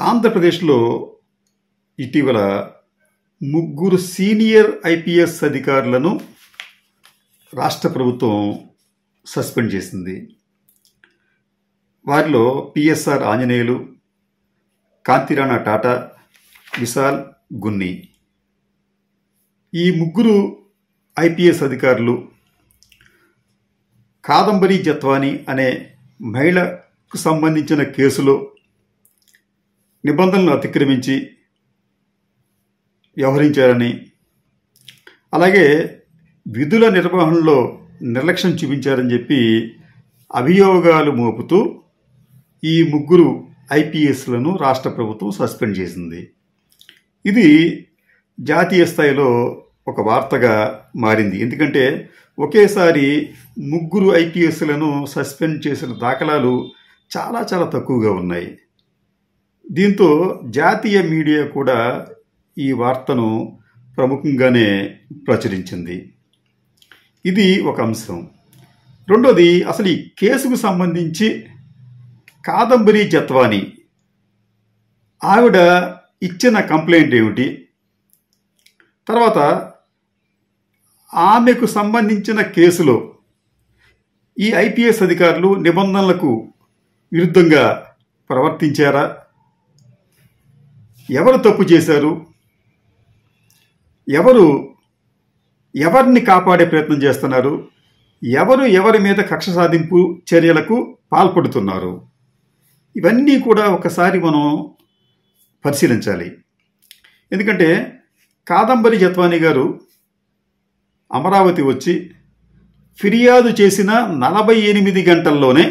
ఆంధ్రప్రదేశ్లో ఇటీవల ముగ్గురు సీనియర్ ఐపీఎస్ అధికారులను రాష్ట్ర ప్రభుత్వం సస్పెండ్ చేసింది. వారిలో పిఎస్ఆర్ ఆంజనేయులు, కాంతిరాణా టాటా, విశాల్ గున్ని. ఈ ముగ్గురు ఐపీఎస్ అధికారులు కాదంబరి జత్వానీ అనే మహిళకు సంబంధించిన కేసులో నిబంధనలు అతిక్రమించి వ్యవహరించారని, అలాగే విధుల నిర్వహణలో నిర్లక్ష్యం చూపించారని చెప్పి అభియోగాలు మోపుతూ ఈ ముగ్గురు ఐపీఎస్లను రాష్ట్ర ప్రభుత్వం సస్పెండ్ చేసింది. ఇది జాతీయ స్థాయిలో ఒక వార్తగా మారింది. ఎందుకంటే ఒకేసారి ముగ్గురు ఐపీఎస్లను సస్పెండ్ చేసిన దాఖలాలు చాలా చాలా తక్కువగా ఉన్నాయి. దీంతో జాతీయ మీడియా కూడా ఈ వార్తను ప్రముఖంగానే ప్రచురించింది. ఇది ఒక అంశం. రెండోది, అసలు ఈ కేసుకు సంబంధించి కాదంబరి జత్వానీ ఆవిడ ఇచ్చిన కంప్లైంట్ ఏమిటి, తర్వాత ఆమెకు సంబంధించిన కేసులో ఈ ఐపీఎస్ అధికారులు నిబంధనలకు విరుద్ధంగా ప్రవర్తించారా, ఎవరు తప్పు చేశారు, ఎవరిని కాపాడే ప్రయత్నం చేస్తున్నారు, ఎవరి మీద కక్ష సాధింపు చర్యలకు పాల్పడుతున్నారు, ఇవన్నీ కూడా ఒకసారి మనం పరిశీలించాలి. ఎందుకంటే కాదంబరి జత్వానీ గారు అమరావతి వచ్చి ఫిర్యాదు చేసిన 48 గంటల్లోనే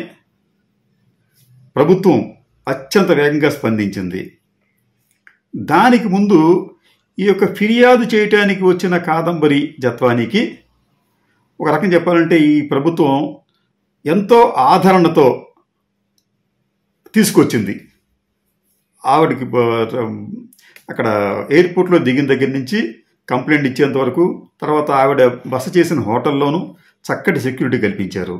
ప్రభుత్వం అత్యంత వేగంగా స్పందించింది. దానికి ముందు ఈ యొక్క ఫిర్యాదు చేయటానికి వచ్చిన కాదంబరి జత్వానీకి ఒక రకం చెప్పాలంటే ఈ ప్రభుత్వం ఎంతో ఆదరణతో తీసుకొచ్చింది. ఆవిడకి అక్కడ ఎయిర్పోర్ట్లో దిగిన దగ్గర నుంచి కంప్లైంట్ ఇచ్చేంత వరకు, తర్వాత ఆవిడ బస చేసిన హోటల్లోనూ చక్కటి సెక్యూరిటీ కల్పించారు.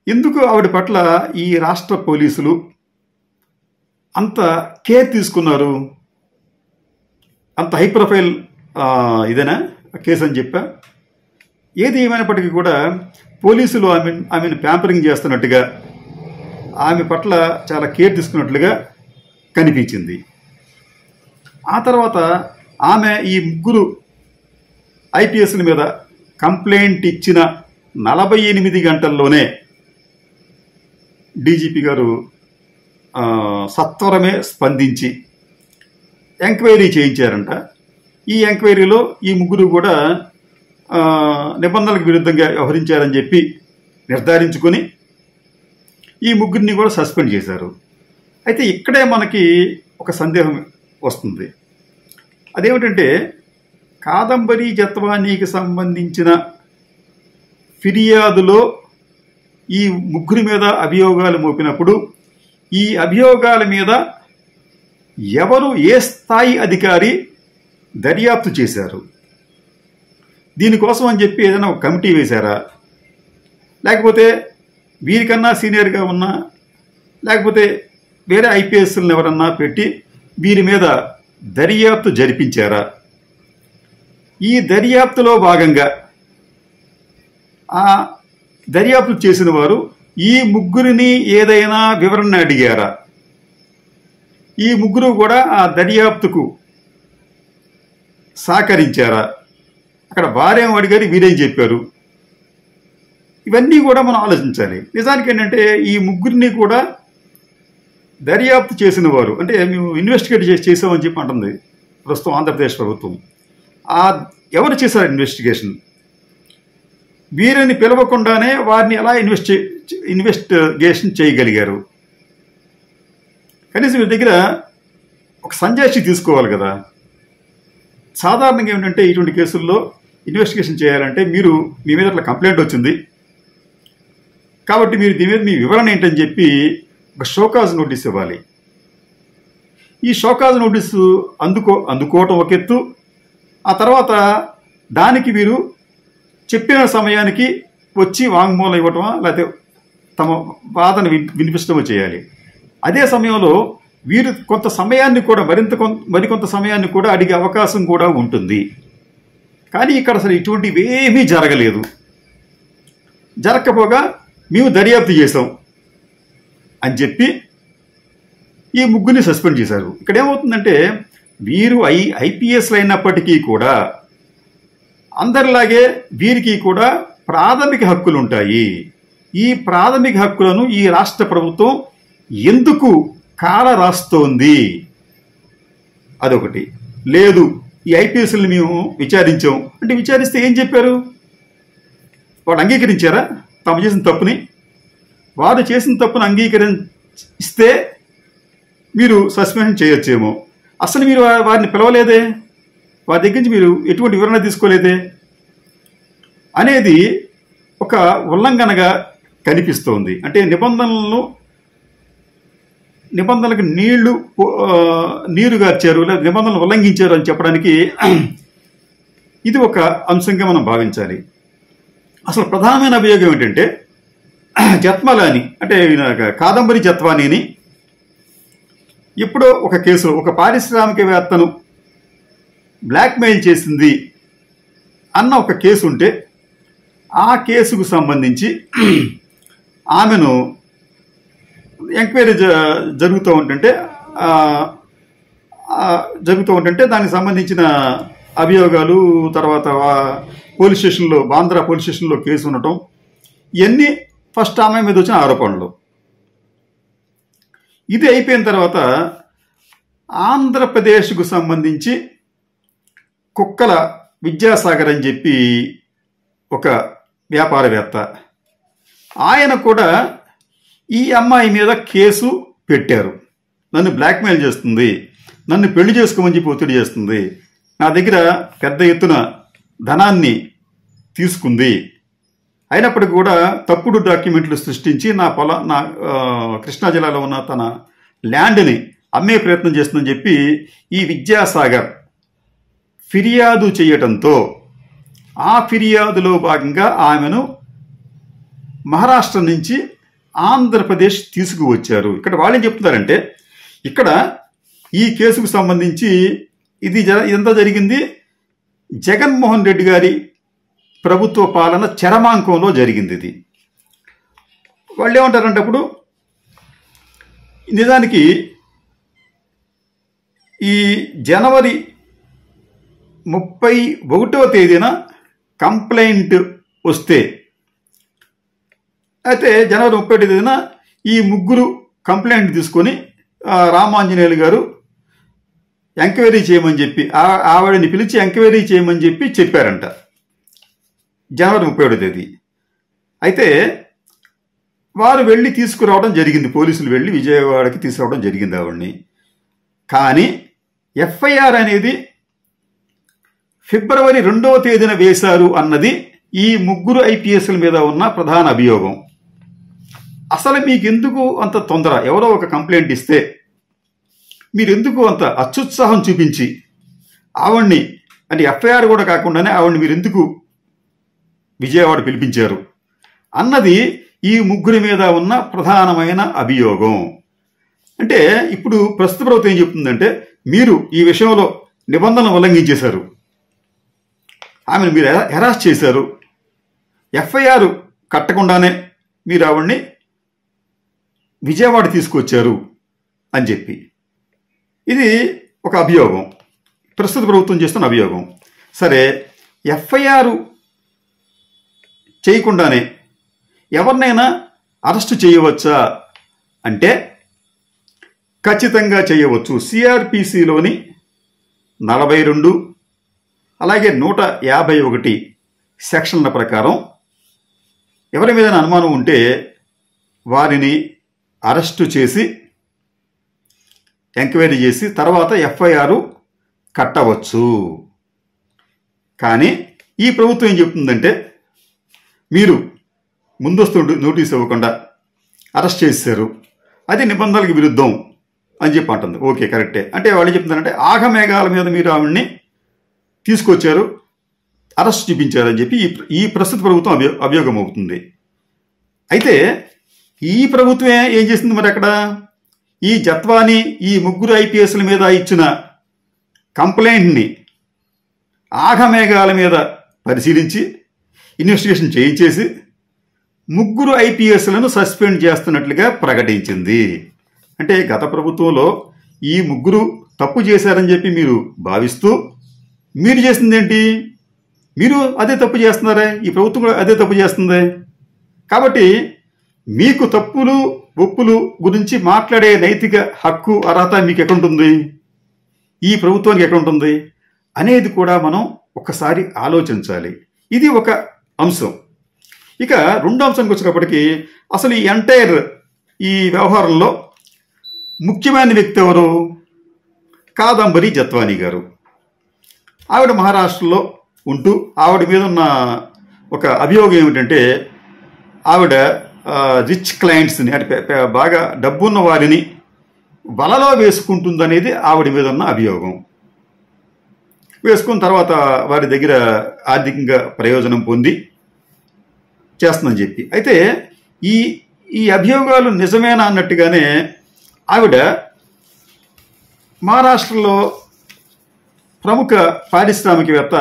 ఎందుకు ఆవిడ పట్ల ఈ రాష్ట్ర పోలీసులు అంత కేర్ తీసుకున్నారు? అంత హై ప్రొఫైల్ ఇదేనా కేసు అని చెప్పా. ఏది ఏమైనప్పటికీ కూడా పోలీసులు ఆమెను ప్యాంపరింగ్ చేస్తున్నట్టుగా, ఆమె పట్ల చాలా కేర్ తీసుకున్నట్లుగా కనిపించింది. ఆ తర్వాత ఆమె ఈ ముగ్గురు ఐపీఎస్ల మీద కంప్లైంట్ ఇచ్చిన 48 గంటల్లోనే డీజీపీ గారు సత్వరమే స్పందించి ఎంక్వైరీ చేయించారంట. ఈ ఎంక్వైరీలో ఈ ముగ్గురు కూడా నిబంధనలకు విరుద్ధంగా వ్యవహరించారని చెప్పి నిర్ధారించుకొని ఈ ముగ్గురిని కూడా సస్పెండ్ చేశారు. అయితే ఇక్కడే మనకి ఒక సందేహం వస్తుంది. అదేమిటంటే కాదంబరి జత్వానీకి సంబంధించిన ఫిర్యాదులో ఈ ముగ్గురి మీద అభియోగాలు మోపినప్పుడు ఈ అభియోగాల మీద ఎవరు, ఏ స్థాయి అధికారి దర్యాప్తు చేశారు, దీనికోసం అని చెప్పి ఏదైనా ఒక కమిటీ వేశారా, లేకపోతే వీరికన్నా సీనియర్గా ఉన్నా, లేకపోతే వేరే ఐపీఎస్లను ఎవరన్నా పెట్టి వీరి మీద దర్యాప్తు జరిపించారా? ఈ దర్యాప్తులో భాగంగా ఆ దర్యాప్తు చేసిన వారు ఈ ముగ్గురిని ఏదైనా వివరణ అడిగారా? ఈ ముగ్గురు కూడా ఆ దర్యాప్తుకు సహకరించారా? అక్కడ వారేం అడిగారు, వీరేం చెప్పారు? ఇవన్నీ కూడా మనం ఆలోచించాలి. నిజానికి ఏంటంటే ఈ ముగ్గురిని కూడా దర్యాప్తు చేసిన వారు, అంటే మేము ఇన్వెస్టిగేట్ చేసామని చెప్పి అంటుంది ప్రస్తుతం ఆంధ్రప్రదేశ్ ప్రభుత్వం. ఎవరు చేశారు ఇన్వెస్టిగేషన్? వీరిని పిలవకుండానే వారిని ఎలా ఇన్వెస్టిగేషన్ చేయగలిగారు? కనీసం వీరి దగ్గర ఒక సంజాయిషి తీసుకోవాలి కదా. సాధారణంగా ఏమిటంటే ఇటువంటి కేసుల్లో ఇన్వెస్టిగేషన్ చేయాలంటే మీ మీద అట్లా కంప్లైంట్ వచ్చింది కాబట్టి మీరు దీని మీద మీ వివరణ ఏంటని చెప్పి ఒక షోకాజ్ నోటీస్ ఇవ్వాలి. ఈ షోకాజ్ నోటీసు అందుకోవటం ఒక ఎత్తు, ఆ తర్వాత దానికి వీరు చెప్పిన సమయానికి వచ్చి వాంగ్మూలం ఇవ్వటమా లేకపోతే తమ వాదన వినిపించడమో చేయాలి. అదే సమయంలో వీరు కొంత సమయాన్ని కూడా మరికొంత సమయాన్ని కూడా అడిగే అవకాశం కూడా ఉంటుంది. కానీ ఇక్కడ అసలు ఇటువంటివి ఏమీ జరగలేదు. జరగకపోగా మేము దర్యాప్తు చేసాం అని చెప్పి ఈ ముగ్గురిని సస్పెండ్ చేశారు. ఇక్కడ ఏమవుతుందంటే వీరు ఐపీఎస్లు అయినప్పటికీ కూడా అందరిలాగే వీరికి కూడా ప్రాథమిక హక్కులు ఉంటాయి. ఈ ప్రాథమిక హక్కులను ఈ రాష్ట్ర ప్రభుత్వం ఎందుకు కాల రాస్తోంది? అదొకటి. లేదు, ఈ ఐపీఎస్ని మేము విచారించాం అంటే విచారిస్తే ఏం చెప్పారు? వాడు అంగీకరించారా తాము చేసిన తప్పుని? వారు చేసిన తప్పును అంగీకరిస్తే మీరు సస్పెన్షన్ చేయొచ్చేమో. అసలు మీరు వారిని పిలవలేదే, వారి దగ్గర నుంచి మీరు ఎటువంటి వివరణ తీసుకోలేదే అనేది ఒక ఉల్లంఘనగా కనిపిస్తోంది. అంటే నిబంధనలకు నీరు గార్చారు లేదా నిబంధనలు ఉల్లంఘించారు అని చెప్పడానికి ఇది ఒక అంశంగా మనం భావించాలి. అసలు ప్రధానమైన అభియోగం ఏంటంటే జత్మలాని అంటే కాదంబరి జత్వానీని ఎప్పుడో ఒక కేసులో ఒక పారిశ్రామికవేత్తను బ్లాక్మెయిల్ చేసింది అన్న ఒక కేసు ఉంటే ఆ కేసుకు సంబంధించి ఆమెను ఎంక్వైరీ జరుగుతూ ఉంటుంటే దానికి సంబంధించిన అభియోగాలు, తర్వాత బాంద్రా పోలీస్ స్టేషన్లో కేసు ఉండటం, ఇవన్నీ ఫస్ట్ ఆమె మీద వచ్చిన ఆరోపణలు. ఇది అయిపోయిన తర్వాత ఆంధ్రప్రదేశ్కు సంబంధించి కుక్కల విద్యాసాగర్ అని చెప్పి ఒక వ్యాపారవేత్త, ఆయన కూడా ఈ అమ్మాయి మీద కేసు పెట్టారు. నన్ను బ్లాక్మెయిల్ చేస్తుంది, నన్ను పెళ్లి చేసుకోమని చెప్పి ఒత్తిడి చేస్తుంది, నా దగ్గర పెద్ద ఎత్తున ధనాన్ని తీసుకుంది, అయినప్పటికీ కూడా తప్పుడు డాక్యుమెంట్లు సృష్టించి నా కృష్ణా జిల్లాలో ఉన్న తన ల్యాండ్ని అమ్మే ప్రయత్నం చేస్తుందని చెప్పి ఈ విద్యాసాగర్ ఫిర్యాదు చేయటంతో ఆ ఫిర్యాదులో భాగంగా ఆమెను మహారాష్ట్ర నుంచి ఆంధ్రప్రదేశ్ తీసుకువచ్చారు. ఇక్కడ వాళ్ళు ఏం చెప్తున్నారంటే ఇక్కడ ఈ కేసుకు సంబంధించి ఇదంతా జరిగింది జగన్మోహన్ రెడ్డి గారి ప్రభుత్వ పాలన చరమాంకంలో జరిగింది. ఇది వాళ్ళు ఏమంటారంటే అప్పుడు నిజానికి ఈ జనవరి 31వ తేదీన కంప్లైంట్ వస్తే, అయితే జనవరి 31వ తేదీన ఈ ముగ్గురు కంప్లైంట్ తీసుకొని రామాంజనేయులు గారు ఎంక్వైరీ చేయమని చెప్పి ఆవిడని పిలిచి ఎంక్వైరీ చేయమని చెప్పి చెప్పారంట జనవరి 31వ తేదీ. అయితే వారు వెళ్ళి తీసుకురావడం జరిగింది, పోలీసులు వెళ్ళి విజయవాడకి తీసుకురావడం జరిగింది ఆవిడ్ని. కానీ ఎఫ్ఐఆర్ అనేది ఫిబ్రవరి 2వ తేదీన వేశారు అన్నది ఈ ముగ్గురు ఐపీఎస్ల మీద ఉన్న ప్రధాన అభియోగం. అసలు మీకెందుకు అంత తొందర? ఎవరో ఒక కంప్లైంట్ ఇస్తే మీరెందుకు అంత అత్యుత్సాహం చూపించి ఆవిడ్ని అంటే ఎఫ్ఐఆర్ కూడా కాకుండానే ఆవిడ్ని మీరు ఎందుకు విజయవాడ పిలిపించారు అన్నది ఈ ముగ్గురి మీద ఉన్న ప్రధానమైన అభియోగం. అంటే ఇప్పుడు ప్రస్తుత ప్రభుత్వం ఏం చెప్తుందంటే మీరు ఈ విషయంలో నిబంధనలు ఉల్లంఘించేశారు, ఆమెను మీరు హెరాస్ చేశారు, ఎఫ్ఐఆర్ కట్టకుండానే మీరు ఆవిడ్ని విజయవాడ తీసుకొచ్చారు అని చెప్పి ఇది ఒక అభియోగం, ప్రస్తుత ప్రభుత్వం చేస్తున్న అభియోగం. సరే, ఎఫ్ఐఆర్ చేయకుండానే ఎవరినైనా అరెస్టు చేయవచ్చా అంటే ఖచ్చితంగా చేయవచ్చు. సిఆర్పిసిలోని 42 అలాగే 151 సెక్షన్ల ప్రకారం ఎవరి మీద అనుమానం ఉంటే వారిని అరెస్టు చేసి ఎంక్వైరీ చేసి తర్వాత ఎఫ్ఐఆర్ కట్టవచ్చు. కానీ ఈ ప్రభుత్వం ఏం చెప్తుందంటే మీరు ముందస్తు నోటీస్ ఇవ్వకుండా అరెస్ట్ చేశారు, అది నిబంధనలకు విరుద్ధం అని చెప్పి అంటుంది. ఓకే, కరెక్టే. అంటే వాళ్ళు చెప్తున్నారంటే ఆగమేఘాల మీద మీరు ఆవిడ్ని తీసుకొచ్చారు, అరెస్ట్ చూపించారని చెప్పి ఈ ప్రస్తుత ప్రభుత్వం అభియోగం అవుతుంది. అయితే ఈ ప్రభుత్వం ఏం చేసింది మరి? అక్కడ ఈ జత్వానీ ఈ ముగ్గురు ఐపీఎస్ల మీద ఇచ్చిన కంప్లైంట్ని ఆఘమేఘాల మీద పరిశీలించి ఇన్వెస్టిగేషన్ చేయించేసి ముగ్గురు ఐపీఎస్లను సస్పెండ్ చేస్తున్నట్లుగా ప్రకటించింది. అంటే గత ప్రభుత్వంలో ఈ ముగ్గురు తప్పు చేశారని చెప్పి మీరు భావిస్తూ మీరు చేసిందేంటి? మీరు అదే తప్పు చేస్తున్నారే, ఈ ప్రభుత్వం కూడా అదే తప్పు చేస్తుంది. కాబట్టి మీకు తప్పులు ఒప్పులు గురించి మాట్లాడే నైతిక హక్కు అర్హత మీకు ఎక్కడుంటుంది, ఈ ప్రభుత్వానికి ఎక్కడుంటుంది అనేది కూడా మనం ఒకసారి ఆలోచించాలి. ఇది ఒక అంశం. ఇక రెండో అంశానికి వచ్చినప్పటికీ అసలు ఈ ఎంటైర్ ఈ వ్యవహారంలో ముఖ్యమైన వ్యక్తి ఎవరు? కాదంబరి జత్వానీ గారు. ఆవిడ మహారాష్ట్రలో ఉంటూ ఆవిడ మీద ఉన్న ఒక అభియోగం ఏమిటంటే ఆవిడ రిచ్ క్లయింట్స్ని అంటే బాగా డబ్బున్న వారిని వలలో వేసుకుంటుందనేది ఆవిడ మీద ఉన్న అభియోగం. వేసుకున్న తర్వాత వారి దగ్గర ఆర్థికంగా ప్రయోజనం పొంది చేస్తుందని చెప్పి. అయితే ఈ ఈ అభియోగాలు నిజమేనా అన్నట్టుగానే ఆవిడ మహారాష్ట్రలో ప్రముఖ పారిశ్రామికవేత్త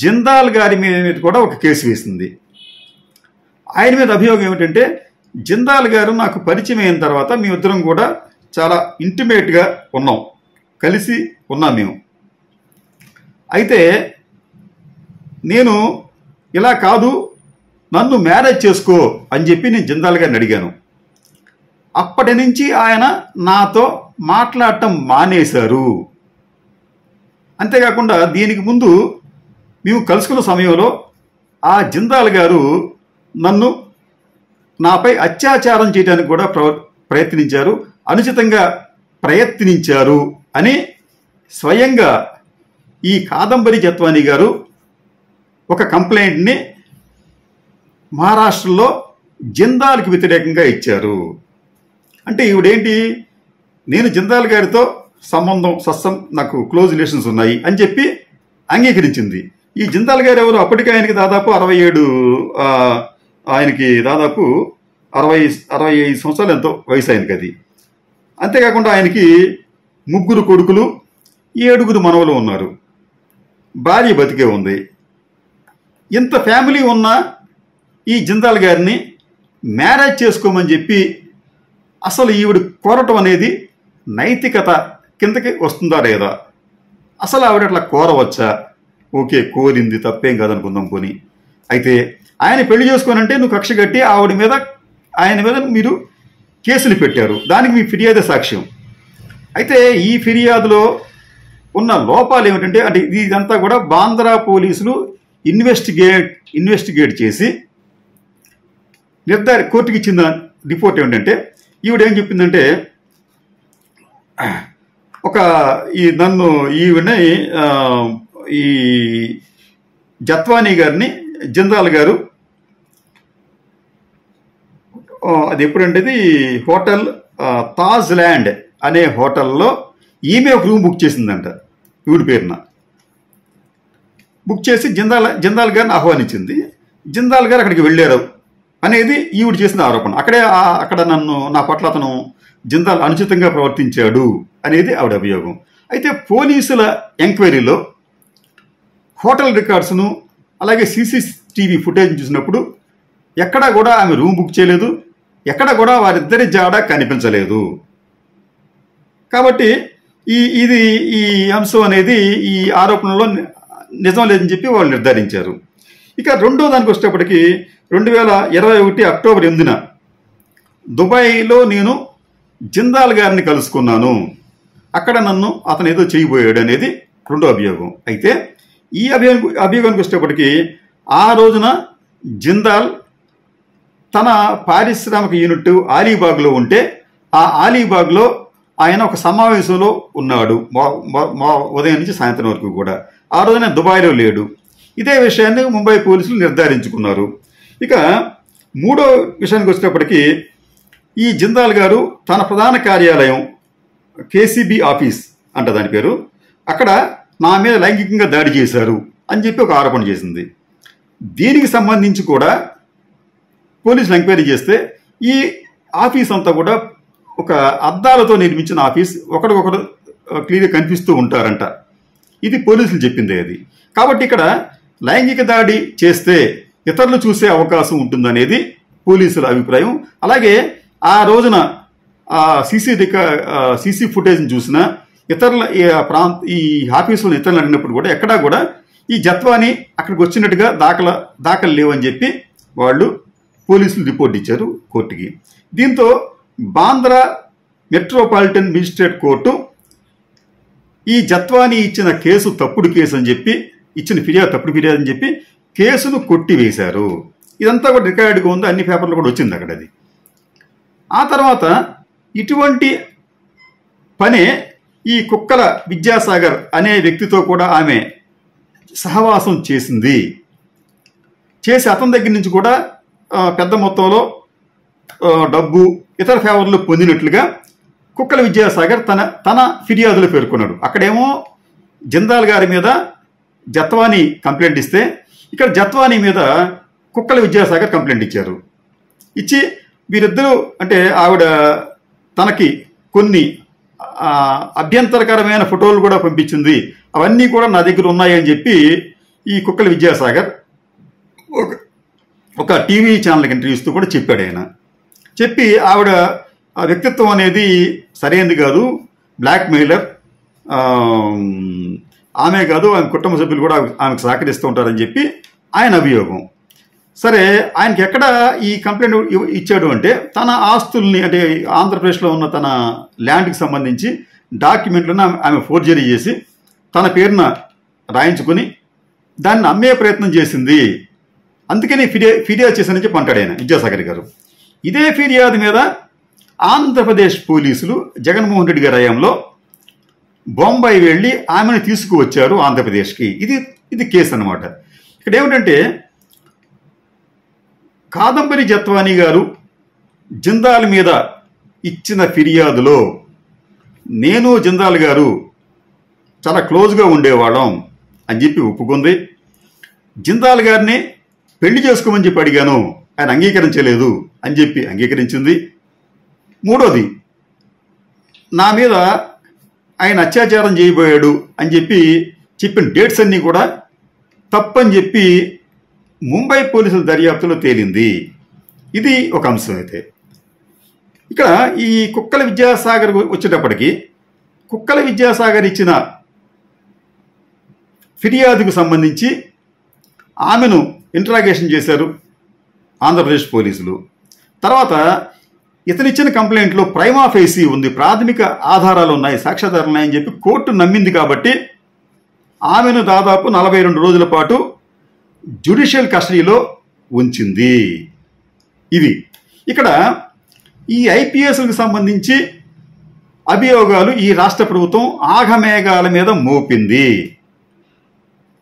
జిందాల్ గారి మీద కూడా ఒక కేసు వేసింది. ఆయన మీద అభియోగం ఏమిటంటే జిందాల్ గారు నాకు పరిచయం అయిన తర్వాత మేమిద్దరం కూడా చాలా ఇంటిమేట్గా ఉన్నాం, కలిసి ఉన్నాం మేము. అయితే నేను ఇలా కాదు, నన్ను మ్యారేజ్ చేసుకో అని చెప్పి నేను జిందాల్ గారిని అడిగాను. అప్పటి నుంచి ఆయన నాతో మాట్లాడటం మానేశారు. అంతేకాకుండా దీనికి ముందు మేము కలుసుకున్న సమయంలో ఆ జిందాల్ గారు నాపై అత్యాచారం చేయడానికి కూడా ప్రయత్నించారు, అనుచితంగా ప్రయత్నించారు అని స్వయంగా ఈ కాదంబరి జత్వానీ గారు ఒక కంప్లైంట్ని మహారాష్ట్రలో జిందాల్కి వ్యతిరేకంగా ఇచ్చారు. అంటే ఈవిడేంటి, నేను జిందాల్ గారితో నాకు క్లోజ్ రిలేషన్స్ ఉన్నాయి అని చెప్పి అంగీకరించింది. ఈ జిందాల్ గారు ఎవరు? అప్పటికే ఆయనకి దాదాపు 67 ఆయనకి దాదాపు 65 సంవత్సరాలు ఎంతో వయసు ఆయనకి అది. అంతేకాకుండా ఆయనకి 3 కొడుకులు 7 మనవలు ఉన్నారు, భార్య బతికే ఉంది. ఇంత ఫ్యామిలీ ఉన్న ఈ జిందాల్ గారిని మ్యారేజ్ చేసుకోమని చెప్పి అసలు ఈవిడ కోరటం అనేది నైతికత కిందకి వస్తుందా లేదా? అసలు ఆవిడ అట్లా కోరవచ్చా? ఓకే, కోరింది, తప్పేం కాదనుకుందాం పోని. అయితే ఆయన పెళ్లి చేసుకోనంటే నువ్వు కక్ష కట్టి ఆయన మీద మీరు కేసులు పెట్టారు, దానికి మీ ఫిర్యాదే సాక్ష్యం. అయితే ఈ ఫిర్యాదులో ఉన్న లోపాలు ఏమిటంటే అంటే ఇదంతా కూడా బాంద్రా పోలీసులు ఇన్వెస్టిగేట్ చేసి కోర్టుకి ఇచ్చిన రిపోర్ట్ ఏమిటంటే ఈవిడేం చెప్పిందంటే ఈవిడని ఈ జత్వానీ గారిని జిందాల్ గారు అది ఎప్పుడంటే హోటల్ తాజ్ ల్యాండ్ అనే హోటల్లో ఈమె ఒక రూమ్ బుక్ చేసిందంట, ఈవిడి పేరున బుక్ చేసి జిందాల్ గారిని ఆహ్వానించింది. జిందాల్ గారు అక్కడికి వెళ్ళారు అనేది ఈవిడ చేసిన ఆరోపణ. అక్కడ నా పట్ల అతను జిందాల్ అనుచితంగా ప్రవర్తించాడు అనేది ఆవిడ అభియోగం. అయితే పోలీసుల ఎంక్వైరీలో హోటల్ రికార్డ్స్ను అలాగే సీసీటీవీ ఫుటేజ్ చూసినప్పుడు ఎక్కడా కూడా ఆమె రూమ్ బుక్ చేయలేదు, ఎక్కడ కూడా వారిద్దరి జాడ కనిపించలేదు. కాబట్టి ఈ అంశం అనేది ఈ ఆరోపణలో నిజం లేదని చెప్పి వాళ్ళు నిర్ధారించారు. ఇక రెండో దానికి వచ్చేటప్పటికి 2021 అక్టోబర్ 8న దుబాయ్లో నేను జిందాల్ గారిని కలుసుకున్నాను, అక్కడ అతను ఏదో చేయబోయాడు అనేది రెండో అభియోగం. అయితే ఈ అభియోగానికి వచ్చేటప్పటికి ఆ రోజున జిందాల్ తన పారిశ్రామిక యూనిట్ అలీబాగ్లో ఉంటే ఆ అలీబాగ్లో ఆయన ఒక సమావేశంలో ఉన్నాడు ఉదయం నుంచి సాయంత్రం వరకు కూడా. ఆ రోజున దుబాయ్లో లేడు. ఇదే విషయాన్ని ముంబై పోలీసులు నిర్ధారించుకున్నారు. ఇక మూడో విషయానికి వచ్చేటప్పటికి ఈ జిందాల్ గారు తన ప్రధాన కార్యాలయం కేసీబీ ఆఫీస్ అంట దాని పేరు, అక్కడ నా మీద లైంగికంగా దాడి చేశారు అని చెప్పి ఒక ఆరోపణ చేసింది. దీనికి సంబంధించి కూడా పోలీసులు ఎంక్వైరీ చేస్తే ఈ ఆఫీస్ అంతా కూడా ఒక అద్దాలతో నిర్మించిన ఆఫీస్, ఒకరికొకరు క్లియర్గా కనిపిస్తూ ఉంటారంట. ఇది పోలీసులు చెప్పిందే అది. కాబట్టి ఇక్కడ లైంగిక దాడి చేస్తే ఇతరులు చూసే అవకాశం ఉంటుందనేది పోలీసుల అభిప్రాయం. అలాగే ఆ రోజున సీసీ ఫుటేజ్ని చూసిన ఇతరుల ఈ ఆఫీసులో ఇతరులు అడిగినప్పుడు కూడా ఎక్కడా కూడా ఈ జత్వాని అక్కడికి వచ్చినట్టుగా దాఖలు లేవని చెప్పి వాళ్ళు పోలీసులు రిపోర్ట్ ఇచ్చారు కోర్టుకి. దీంతో బాంద్రా మెట్రోపాలిటన్ మెజిస్ట్రేట్ కోర్టు ఈ జత్వాని ఇచ్చిన కేసు తప్పుడు కేసు అని చెప్పి, ఇచ్చిన ఫిర్యాదు తప్పుడు ఫిర్యాదు అని చెప్పి కేసును కొట్టివేశారు. ఇదంతా కూడా రికార్డుగా ఉంది, అన్ని పేపర్లు కూడా వచ్చింది అక్కడ అది. ఆ తర్వాత ఇటువంటి పనే ఈ కుక్కల విద్యాసాగర్ అనే వ్యక్తితో కూడా ఆమె సహవాసం చేసింది. చేసి అతని దగ్గర నుంచి కూడా పెద్ద మొత్తంలో డబ్బు ఇతర ఫేవర్లు పొందినట్లుగా కుక్కల విద్యాసాగర్ తన ఫిర్యాదులు పేర్కొన్నాడు. అక్కడేమో జిందాల్ గారి మీద జత్వాని కంప్లైంట్ ఇస్తే, ఇక్కడ జత్వాని మీద కుక్కల విద్యాసాగర్ కంప్లైంట్ ఇచ్చారు. ఇచ్చి వీరిద్దరూ అంటే ఆవిడ తనకి కొన్ని అభ్యంతరకరమైన ఫోటోలు కూడా పంపించింది, అవన్నీ కూడా నా దగ్గర ఉన్నాయని చెప్పి ఈ కుక్కల విద్యాసాగర్ ఒక టీవీ ఛానల్కి ఇంటర్వ్యూ ఇస్తూ కూడా చెప్పాడు. ఆయన చెప్పి ఆవిడ వ్యక్తిత్వం అనేది సరైనది కాదు, బ్లాక్ మెయిలర్, ఆమె కాదు ఆమె కుటుంబ సభ్యులు కూడా ఆమెకు సహకరిస్తూ ఉంటారని చెప్పి ఆయన అభియోగం. సరే, ఆయనకి ఎక్కడ ఈ కంప్లైంట్ ఇచ్చాడు అంటే తన ఆస్తుల్ని, అంటే ఆంధ్రప్రదేశ్లో ఉన్న తన ల్యాండ్కి సంబంధించి డాక్యుమెంట్లను ఆమె ఫోర్జరీ చేసి తన పేరున రాయించుకొని దాన్ని అమ్మే ప్రయత్నం చేసింది, అందుకని ఫిర్యాదు చేశానని చెప్పి అంటాడు ఆయన విద్యాసాగర్ గారు. ఇదే ఫిర్యాదు మీద ఆంధ్రప్రదేశ్ పోలీసులు జగన్మోహన్ రెడ్డి గారి హయాంలో బొంబాయి వెళ్ళి ఆమెను తీసుకువచ్చారు ఆంధ్రప్రదేశ్కి. ఇది కేసు అన్నమాట. ఇక్కడ ఏమిటంటే కాదంబరి జత్వాని గారు జిందాల్ మీద ఇచ్చిన ఫిర్యాదులో నేను జిందాల్ గారు చాలా క్లోజ్గా ఉండేవాళ్ళం అని చెప్పి ఒప్పుకుంది. జిందాల్ గారిని పెళ్లి చేసుకోమని చెప్పి అడిగాను, ఆయన అంగీకరించలేదు అని చెప్పి అంగీకరించింది. మూడోది, నా మీద ఆయన అత్యాచారం చేయబోయాడు అని చెప్పి చెప్పిన డేట్స్ అన్నీ కూడా తప్పని చెప్పి ముంబై పోలీసుల దర్యాప్తులో తేలింది. ఇది ఒక అంశం. అయితే ఇక్కడ ఈ కుక్కల విద్యాసాగర్ వచ్చేటప్పటికి కుక్కల విద్యాసాగర్ ఇచ్చిన ఫిర్యాదుకు సంబంధించి ఆమెను ఇంట్రాగేషన్ చేశారు ఆంధ్రప్రదేశ్ పోలీసులు. తర్వాత ఇతనిచ్చిన కంప్లైంట్లో ప్రైమా ఫేసీ ఉంది, ప్రాథమిక ఆధారాలు ఉన్నాయి, సాక్ష్యాధారాలు ఉన్నాయని చెప్పి కోర్టు నమ్మింది. కాబట్టి ఆమెను దాదాపు 42 రోజుల పాటు జ్యుడిషియల్ కస్టడీలో ఉంచింది. ఇది ఇక్కడ ఈ ఐపీఎస్లకు సంబంధించి అభియోగాలు ఈ రాష్ట్ర ప్రభుత్వం ఆఘమేఘాల మీద మోపింది.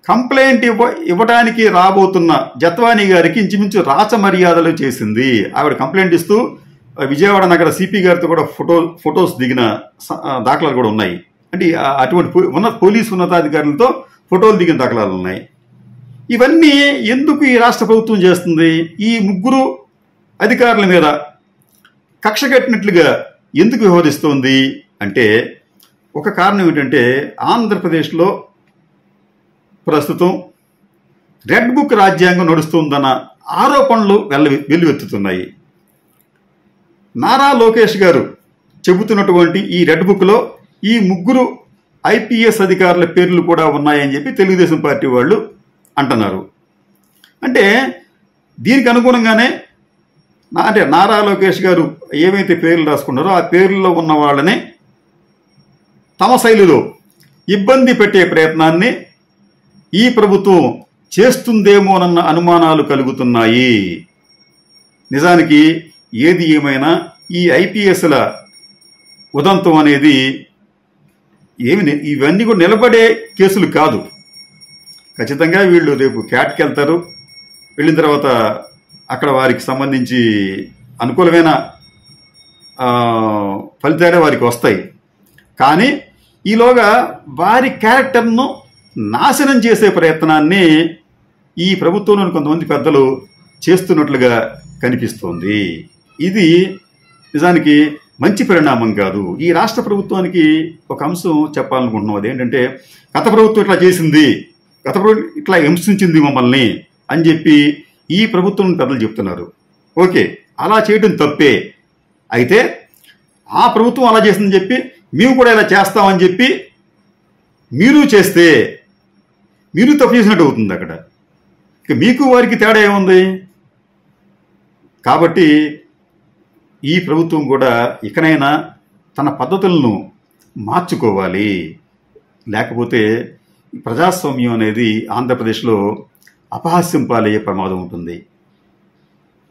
కంప్లైంట్ ఇవ్వడానికి రాబోతున్న జత్వాని గారికి ఇంచుమించు రాచమర్యాదలు చేసింది. ఆవిడ కంప్లైంట్ ఇస్తూ విజయవాడ నగర సిపి గారితో కూడా ఫొటోస్ దిగిన దాఖలాలు కూడా ఉన్నాయి. అంటే అటువంటి పోలీసు ఉన్నతాధికారులతో ఫోటోలు దిగిన దాఖలాలు ఉన్నాయి. ఇవన్నీ ఎందుకు ఈ రాష్ట్ర ప్రభుత్వం చేస్తుంది? ఈ ముగ్గురు అధికారుల మీద కక్ష కట్టినట్లుగా ఎందుకు వ్యవహరిస్తోంది అంటే ఒక కారణం ఏమిటంటే ఆంధ్రప్రదేశ్లో ప్రస్తుతం రెడ్ బుక్ రాజ్యాంగం నడుస్తుందన్న ఆరోపణలు వెల్లువెత్తుతున్నాయి. నారా లోకేష్ గారు చెబుతున్నటువంటి ఈ రెడ్ బుక్లో ఈ ముగ్గురు ఐపీఎస్ అధికారుల పేర్లు కూడా ఉన్నాయని చెప్పి తెలుగుదేశం పార్టీ వాళ్ళు అంటున్నారు. అంటే దీనికి అనుగుణంగానే అంటే నారా లోకేష్ గారు ఏవైతే పేర్లు రాసుకున్నారో ఆ పేర్లలో ఉన్న వాళ్ళని తమ శైలిలో ఇబ్బంది పెట్టే ప్రయత్నాన్ని ఈ ప్రభుత్వం చేస్తుందేమోనన్న అనుమానాలు కలుగుతున్నాయి. నిజానికి ఏది ఏమైనా ఈ ఐపీఎస్ల ఉదంతం అనేది ఇవన్నీ కూడా నిలబడే కేసులు కాదు. ఖచ్చితంగా వీళ్ళు రేపు క్యాట్కి వెళ్తారు. వెళ్ళిన తర్వాత అక్కడ వారికి సంబంధించి అనుకూలమైన ఫలితాలే వారికి వస్తాయి. కానీ ఈలోగా వారి క్యారెక్టర్ను నాశనం చేసే ప్రయత్నాన్ని ఈ ప్రభుత్వంలోని కొంతమంది పెద్దలు చేస్తున్నట్లుగా కనిపిస్తోంది. ఇది నిజానికి మంచి పరిణామం కాదు. ఈ రాష్ట్ర ప్రభుత్వానికి ఒక అంశం చెప్పాలనుకుంటున్నాం. అదేంటంటే గత ప్రభుత్వం ఇట్లా చేసింది, గత ప్రభుత్వం ఇట్లా హింసించింది మమ్మల్ని అని చెప్పి ఈ ప్రభుత్వం పెద్దలు చెప్తున్నారు. ఓకే, అలా చేయడం తప్పే. అయితే ఆ ప్రభుత్వం అలా చేసిందని చెప్పి మేము కూడా ఇలా చేస్తామని చెప్పి మీరు చేస్తే మీరు తప్పు చేసినట్టు అవుతుంది. అక్కడ ఇక మీకు వారికి తేడా ఏముంది? కాబట్టి ఈ ప్రభుత్వం కూడా ఇకనైనా తన పద్ధతులను మార్చుకోవాలి. లేకపోతే ప్రజాస్వామ్యం అనేది ఆంధ్రప్రదేశ్లో అపహాస్యం పాలయ్యే ప్రమాదం ఉంటుంది.